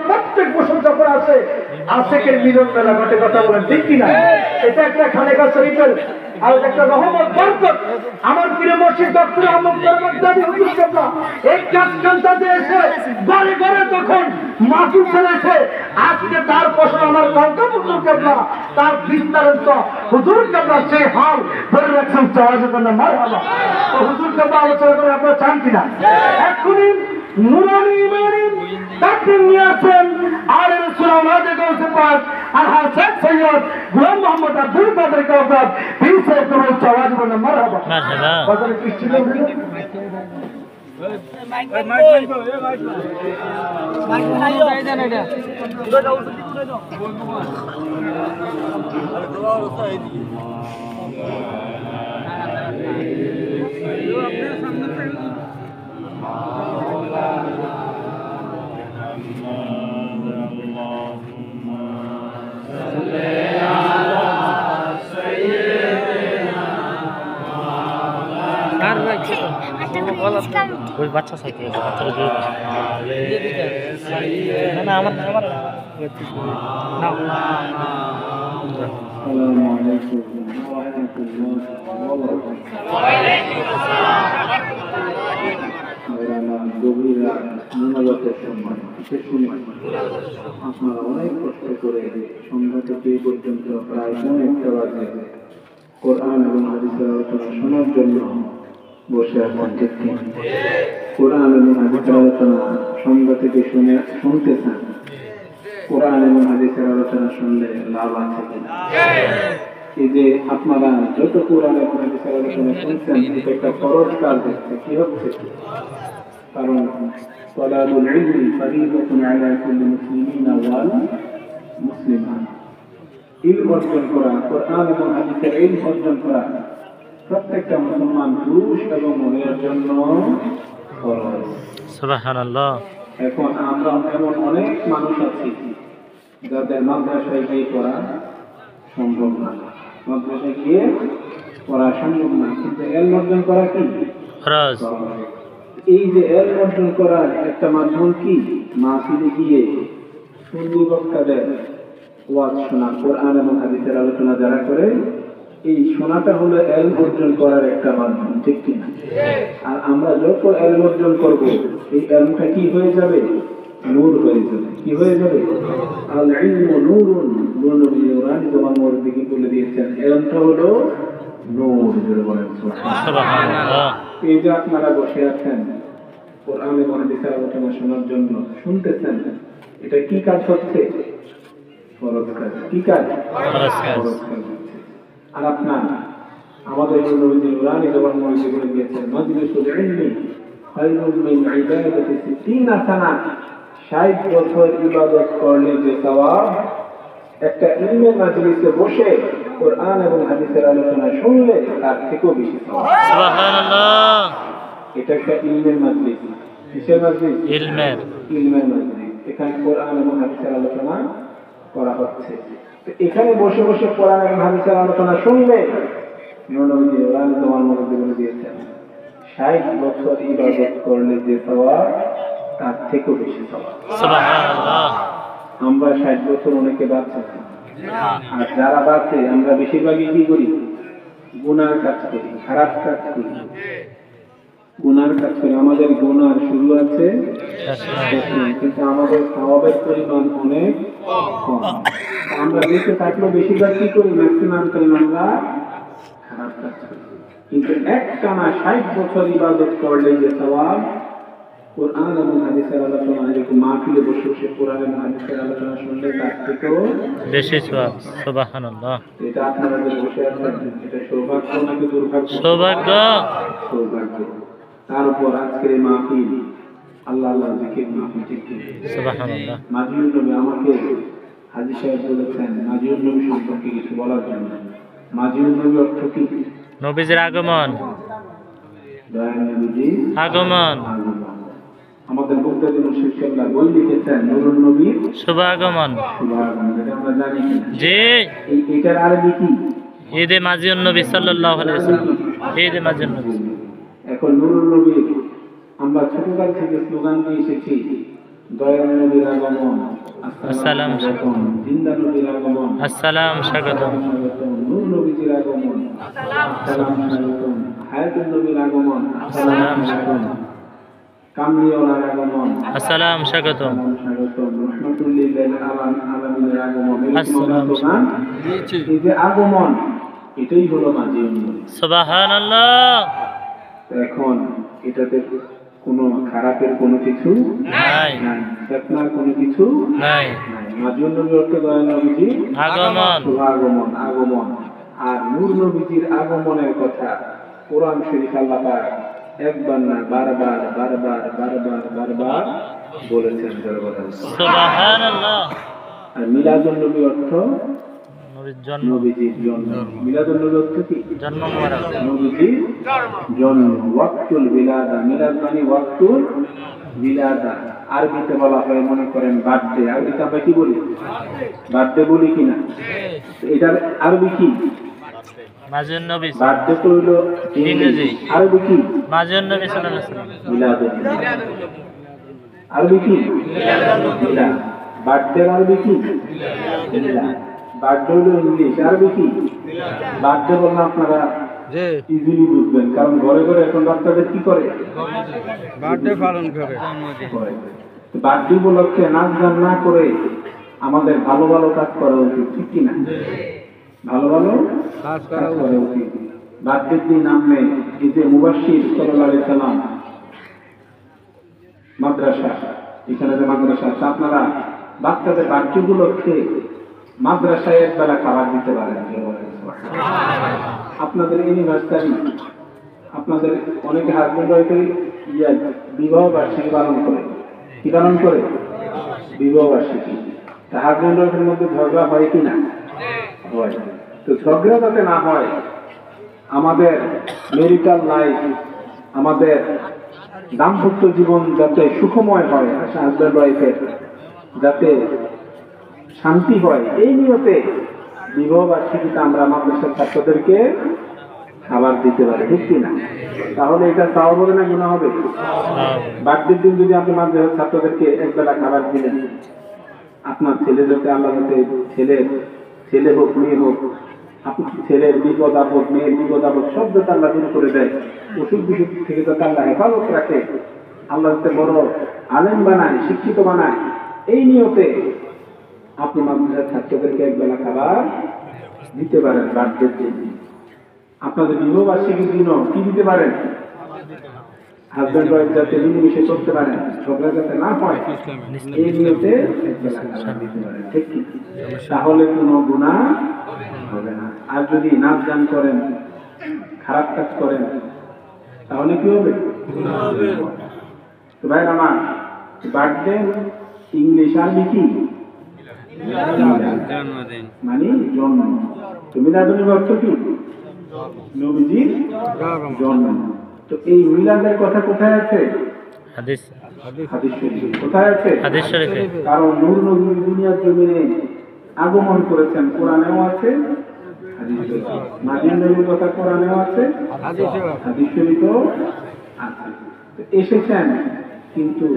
প্রত্যেক বছর যখন আসে আশেকের মিলন মেলা ঘটে, কথা বলেন ঠিক কিনা? এটা একটা খানেকা শরীফের আর একটা রহমত বরকত। আমার প্রিয় মুর্শিদ ডক্টর আহমদ বরকতদারি হুজুর কেবলা এই কাজকান্তাতে এসে ঘরে ঘরে তখন মাহফিল চলেছে। আজকে তার প্রশ্ন আমার কাউকে হুজুর কেবলা তার বিস্তারিত হুজুর কেবলা সেই হাল ধরে রাখছেন। চাওয়াজের জন্য মারহাবা। তো হুজুর কেবলা আলোচনা করে আপনারা চান কিনা? এক্ষুনি নুরানি ইমানি তাকবীর নিয়ে আসেন আর রাসূল আমাদের কাছে পাক আলহাজ শেখ সৈয়দ গোলাম মোহাম্মদ আব্দুল কাদের কাওকাব পিছে করে চাওয়াজ বলে মারহাবা মারহাবা। বাজারে কৃষ্টি লোক মাইক বানাই দেন এটা পুরো দাও পুরো দাও আপনার সামনে থেকে ওই বাচ্চা সাইকেল না আমার আপনারা অনেক কষ্ট করে সন্ধ্যা থেকে পর্যন্ত প্রায় 1:30 বাজে কোরআন এবং হাদিসের আলোচনা শোনার জন্য বসে আছেন। কোরআন এবং হাদিসের আলোচনা সন্ধ্যা থেকে শুনতেছেন। কোরআন এবং হাদিসের আলোচনা শুনলে লাভ আছে কিনা? এই যে আপনারা যত কোরআন এবং হাদিসের আলোচনা শুনছেন, এটা একটা ফরজ কাজ হচ্ছে। কি হচ্ছে? কারণ তলাবুল ইলমি ফরিদাতুন আলা কুল্লি মুসলিমিন ওয়াল মুসলিমাত। ইলম অর্জন করা, কোরআন এবং হাদিসের ইলম অর্জন করা প্রত্যেকটা মুসলমান পুরুষ এবং মহিলার জন্য ফরজ। সুবহানাল্লাহ। এখন আমরা এমন অনেক মানুষ আছি যাদের মাদ্রাসায় গিয়ে পড়া সম্ভব না, মাদ্রাসায় গিয়ে পড়া সম্ভব না, কিন্তু ইলম অর্জন করা কি ফরজ। এই যে ইলম অর্জন করার একটা মাধ্যম কি? মাহফিলে গিয়ে সুন্নি বক্তাদের ওয়াজ শোনা, কোরআন এবং হাদিসের আলোচনা যারা করে, এই শোনাটা হলো ইলম অর্জন করার একটা মাধ্যম, ঠিক কিনা? আর আমরা যত ইলম অর্জন করব, এই ইলমটা কি হয়ে যাবে? নূর হয়ে যাবে। কি হয়ে যাবে? আল ইলমু নূরুন, নূরুন নুরানি জবান মুরব্বি বলে দিয়েছেন, ইলমটা হলো নূর। জোরে বলেন সুবহানাল্লাহ। এই যে আপনারা বসে আছেন কোরআন এবং হাদিসের আলোচনা শোনার জন্য, শুনতেছেন, এটা কি কাজ হচ্ছে? ফরজ কাজ। কি কাজ? ফরজ কাজ হচ্ছে। আর আপনার আমাদের নবীজি নুরানি জবান মুরব্বি বলে দিয়েছেন, মাজলিসুল ইলমি খায়রুম মিন ইবাদাতি 60 সানা। 60 বছর ইবাদত করলে যে সওয়াব, একটা ইলমের মাজলিসে বসে কোরআন এবং হাদিসের আলোচনা শুনলে তার থেকেও বেশি সওয়াব। সুবহানাল্লাহ। এটা একটা ইলমের মাজলিস। কিসের মাজলিস? ইলমের মাজলিস। এখানে কোরআন এবং হাদিসের আলোচনা করা হচ্ছে। তো এখানে বসে বসে কোরআন এবং হাদিসের আলোচনা শুনলে নবীজি নুরানি জবান মুরব্বি বলে দিয়েছেন, 60 বছর ইবাদত করলে যে সওয়াব, তার থেকেও বেশি সওয়াব। সুবহানাল্লাহ। আমরা 60 বছর অনেকে বাঁচছি, আর যারা বাঁচে আমরা বেশিরভাগই কি করি? গুনার কাজ করি, খারাপ কাজ করি, গুনার কাজ করি। আমাদের গুনার শুরু আছে, কিন্তু আমাদের সওয়াবের পরিমাণ অনেক কম। আমরা বেঁচে থাকলেও বেশিরভাগ কি করি? ম্যাক্সিমাম টাইম আমরা খারাপ কাজ করি। কিন্তু একটানা 60 বছর ইবাদত করলে যে সওয়াব, কোরআন এবং হাদিসের আলোচনা, এরকম মাহফিলে বসে বসে কোরআন এবং হাদিসের আলোচনা শুনলে তার থেকেও বেশি সওয়াব। সুবহানাল্লাহ। এটা আপনারা যে বসে আছেন, এটা সৌভাগ্য নাকি দুর্ভাগ্য? সৌভাগ্য। সৌভাগ্য। তার উপর আজকের এই মাহফিল আল্লাহ আল্লাহ জিকির মাহফিল, ঠিক কি? সুবহানাল্লাহ। মাজিউর নবী আমাকে হাজী সাহেব বলেছেন মাজিউর নবী সম্পর্কে কিছু বলার জন্য। মাজিউর নবী অর্থ কি? নবীজির আগমন। দয়াল নবীজি আগমন। আমাদের মুক্তাদি মুর্শিদ কেবলা বই লিখেছেন নুরুন নবীর শুভ আগমন। এটা আমরা জানি জি। এটার আরবি কি? ঈদে মাজিউন নবী সাল্লাল্লাহু আলাইহি ওয়াসাল্লাম। ঈদে মাজিউন নবী। এখন নুরুন নবীর আমরা ছোটকাল থেকে স্লোগান দিয়ে এসেছি, দয়াল নবীর আগমন, আসসালাম স্বাগতম। জিন্দা নবীর আগমন, আসসালাম স্বাগতম। স্বাগতম। নূর নবীজির আগমন, আসসালাম স্বাগতম। হায়াতুন নবীর আগমন, আসসালাম স্বাগতম। কামলিওয়ালার আগমন, আসসালাম স্বাগতম। আসসালাম স্বাগতম। রহমাতুল্লিল আলামিনের আগমন, এরকম আসসালাম অনেক গান। এই যে আগমন, এটাই হলো মাঝি উন্নয়ন। সুবহানাল্লাহ। এখন এটাতে কোনো খারাপের কোনো কিছু নাই নাই, ফেতনার কোনো কিছু নাই। নাই। মাঝি নবী অর্থ দয়াল নবীজি আগমন। আগমন, আগমন। আর নূর নবীজির আগমনের কথা কোরআন শরীফ আল্লাহ পাক একবার না বারবার বারবার বারবার বারবার বলেছেন। সুবহানাল্লাহ। আর মিলাদুন নবী অর্থ নবীর জন্ম, নবীজির জন্ম। মিলাদুন নবী অর্থ কি? জন্ম মোবারক। নবীজির জন্ম। ওয়াক্তুল বিলাদা, মিলাদ মানে ওয়াক্তুল বিলাদা। আরবিতে বলা হয় মনে করেন বার্থডে। আরবিতে আমরা কি বলি? বার্থডে বলি কিনা? এটার আরবি কি? মাঝিউন নবী। বার্থডে তো হইল ইংরেজি। আরবি কি? মাঝিউন নবী সাল্লাল্লাহু আলাইহি ওয়াসাল্লাম। মিলাদুন নবী। আরবি কি? মিলাদ। বার্থডে আরবি কি? মিলাদ। বার্থডে হলো ইংলিশ, আরবি কি? বার্থডে বললে আপনারা ইজিলি বুঝবেন, কারণ ঘরে ঘরে এখন বাচ্চাদের কি করে? বার্থডে পালন করে। বার্থডে উপলক্ষে নাচ গান না করে আমাদের ভালো ভালো কাজ করা উচিত, ঠিক কিনা? ভালো ভালো কাজ কাজ করা করা উচিত। বার্থডের দিন নামে এই যে মুবাশশির সাল্লাল্লাহু আলাইহি সাল্লাম মাদ্রাসা, এখানে যে মাদ্রাসা আছে, আপনারা বাচ্চাদের বার্থডে উপলক্ষে মাদ্রাসায় একবেলা খাবার দিতে পারেন। আপনাদের ইউনিভার্সিটি, আপনাদের অনেকে হাজবেন্ড ওয়াইফের বিবাহ বার্ষিকী পালন করে। কি পালন করে? বিবাহ বার্ষিকী। তা হাজবেন্ড ওয়াইফের মধ্যে ঝগড়া হয় কি না? হয়। তো ঝগড়া যাতে না হয়, আমাদের মেরিটাল লাইফ, আমাদের দাম্পত্য জীবন যাতে সুখময় হয়, হাজবেন্ড ওয়াইফের যাতে শান্তি হয়, এই নিয়তে বিবাহ বার্ষিকীতে আমরা মাদ্রাসার ছাত্রদেরকে খাবার দিতে পারি, ঠিক কিনা? তাহলে এটা সওয়াব হবে না গুনাহ হবে? বার্থডের দিন যদি আপনি মাদ্রাসার ছাত্রদেরকে একবেলা খাবার দিলেন, আপনার ছেলে যাতে আল্লাহ যাতে ছেলে হোক মেয়ে হোক, আপনি ছেলের বিপদ আপদ, মেয়ের বিপদ আপদ সব যাতে আল্লাহ দূর করে দেয়, অসুখ বিসুখ থেকে যাতে আল্লাহ হেফাজত রাখে, আল্লাহ যাতে বড় আলেম বানায়, শিক্ষিত বানায়, এই নিয়তে আপনি মাদ্রাসার ছাত্রদেরকে একবেলা খাবার দিতে পারেন। বার্থডের দিন আপনাদের বিবাহ বার্ষিকীর দিনও কি দিতে পারেন? হাজবেন্ড ওয়াইফ যাতে মিলেমিশে করতে পারেন, ঝগড়া যাতে না হয়, এই নিয়তে একবেলা খাবার দিতে পারেন, ঠিক কি? তাহলে কোনো গুনাহ হবে না। আর যদি নাচ গান করেন, খারাপ কাজ করেন, তাহলে কি হবে? তো ভাই আমার, বার্থডে ইংলিশ আরবি কি? জন্মদিন মানে জন্ম। তো মিলাদুন নবী অর্থ কি? নবীজির জন্ম। তো এই মিলাদের কথা কোথায় আছে? হাদিস, হাদিস শরীফে। কোথায় আছে? হাদিস শরীফে। কারণ নূর নবী দুনিয়ার জমিনে আগমন করেছেন, কোরআনেও আছে, হাদিস শরীফে। মাদিন নবীর কথা কোরআনেও আছে, হাদিস শরীফেও আছে। তো এসেছেন, কিন্তু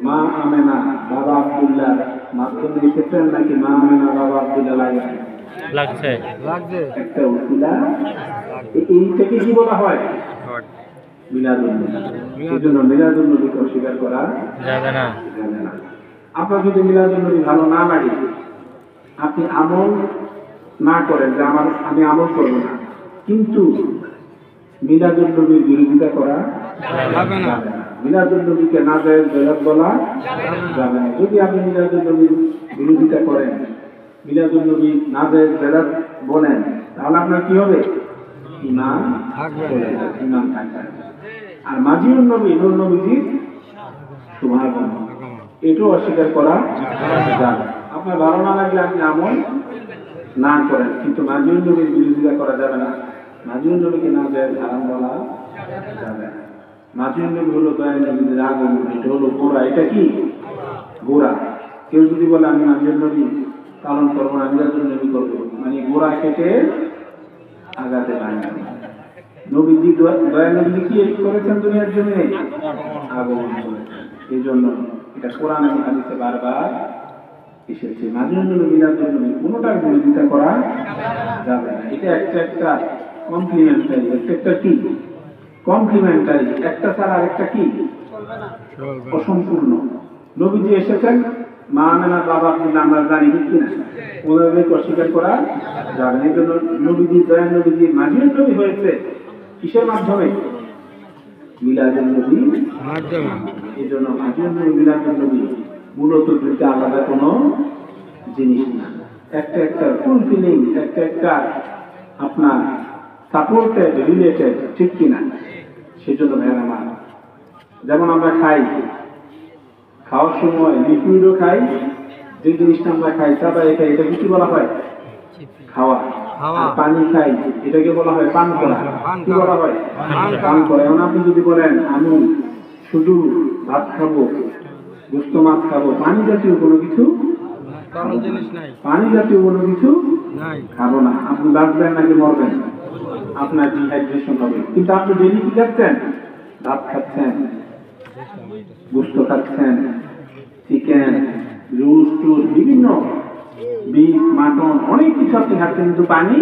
মা আমেনা বাবা আব্দুল্লাহ মাধ্যমে এসেছেন, নাকি মা আমেনা বাবা আব্দুল্লাহ লাগছে। একটা উসিলা। এইটাকে কি বলা হয়? মিলাদুন নবী। এই জন্য মিলাদুন নবীকে অস্বীকার করা যাবে না। যাবে না। আপনার যদি মিলাদুন নবী ভালো না লাগে, আপনি আমল না করেন যে আমি আমল করব না, কিন্তু মিলাদুন নবীর বিরোধিতা করা যাবে না। মিলাদুন নবীকে নাজায়েজ বেদাত বলা যাবে না। যদি আপনি মিলাদুন নবীর বিরোধিতা করেন, মিলাদুন নবী নাজায়েজ বেদাত বলেন, তাহলে আপনার কি হবে? ঈমান চলে যাবে, ঈমান থাকবে। আর মাজিউন নবী, নূর নবীজির শুভাগমন, এটাও অস্বীকার করা যাবে। আপনার ভালো না লাগলে আপনি আমল না করেন, কিন্তু মাজিউন নবীর বিরোধিতা করা যাবে না। মাজিউন নবীকে নাজায়েজ হারাম বলা যাবে না। মাজিউন নবী হলো দয়াল নবীর আগমন, এটা হলো গোড়া। এটা কি? গোড়া। কেউ যদি বলে আমি মাজিউন নবী পালন করবো না, মিলাদুন নবী করবো, মানে গোড়া কেটে আগাতে পারে না। নবীজি দয়াল নবীজি কি করেছেন দুনিয়ার জন্য? আগমন করেছেন। এই জন্য এটা কোরআন এবং হাদিসে বারবার এসেছে। মাঝে মিলাদুন নবী কোনোটার বিরোধিতা করা যাবে না। এটা একটা কমপ্লিমেন্টারি, একটা কি কমপ্লিমেন্টারি, একটা ছাড়া আরেকটা কি অসম্পূর্ণ। নবীজি এসেছেন, মা আমেনার বাবা কিন্তু আমরা জানি ঠিক কিনা, ওদেরকে অস্বীকার করা যাবে না। এই জন্য নবীজি দয়ান নবীজি মাঝির নবী হয়েছে কিসের মাধ্যমে? মিলাদুন নবী মাধ্যমে। এই জন্য মাঝির নবী মিলাদুন নবী মূলত দুইটা আলাদা কোনো জিনিস না, একটা ফুলফিলিং, একটা আপনার সাপোর্টেড, রিলেটেড, ঠিক কিনা? সেজন্য ভাইয়ের আমার, যেমন আমরা খাওয়ার সময় লিকুইডও খাই, যে জিনিসটা আমরা খাই চাবাই খাই, এটাকে কি বলা হয়? খাওয়া। আর পানি খাই, এটাকে বলা হয় পান করা। কি বলা হয়? পান করা। এখন আপনি যদি বলেন আমি শুধু ভাত খাবো, গোস্ত মাছ খাবো, পানি জাতীয় কোনো কিছু খাবো না, আপনি বাঁচবেন নাকি মরবেন? আপনার ডিহাইড্রেশন হবে। কিন্তু আপনি ডেলি কি খাচ্ছেন? ভাত খাচ্ছেন, গোস্ত খাচ্ছেন, চিকেন, জুস টুস, বিভিন্ন বিফ, মাটন, অনেক কিছু আপনি খাচ্ছেন, কিন্তু পানি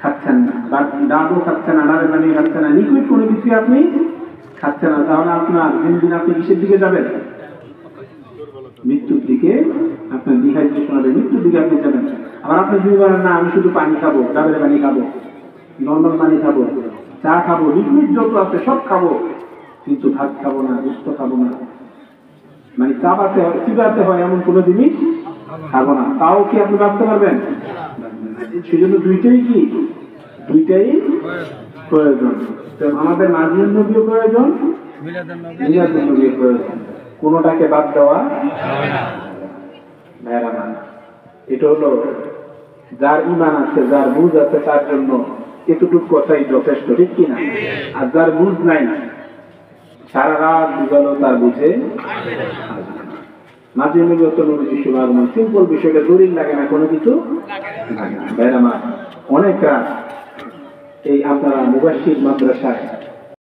খাচ্ছেন না, ডাবও খাচ্ছেন না, ডাবের পানি খাচ্ছেন না, লিকুইড কোনো কিছুই আপনি খাচ্ছেন না। তাহলে আপনার দিন আপনি কিসের দিকে যাবেন? মৃত্যুর দিকে। আপনার ডিহাইড্রেশন হবে, মৃত্যুর দিকে আপনি যাবেন। আবার আপনি যদি বলেন না আমি শুধু পানি খাবো, ডাবের পানি খাবো, নর্মাল পানি খাবো, চা খাবো, লিকুইড যত আছে সব খাবো, কিন্তু ভাত খাবো না, গোস্ত খাবো না, মানে চিবাতে হয় এমন কোনো জিনিস খাবো না, তাও কি আপনি বাঁচতে পারবেন? সেজন্য দুইটাই প্রয়োজন। আমাদের মাঝির নবীও প্রয়োজন, মিলাদুন নবীও প্রয়োজন, কোনোটাকে বাদ দেওয়া ভাইরা না। এটা হলো যার ইমান আছে, যার বুঝ আছে, তার জন্য এতটুকু কথাই যথেষ্ট, ঠিক কিনা? আর যার বুঝ নাই, সারা রাত বুঝালো তার বুঝে মাঝে মিলিত নবীজি শুভাগমন, সিম্পল বিষয়টা, দলিল লাগে না, কোনো কিছু ভাইরা মা। অনেকটা এই আপনারা মুবাশশির মাদ্রাসায়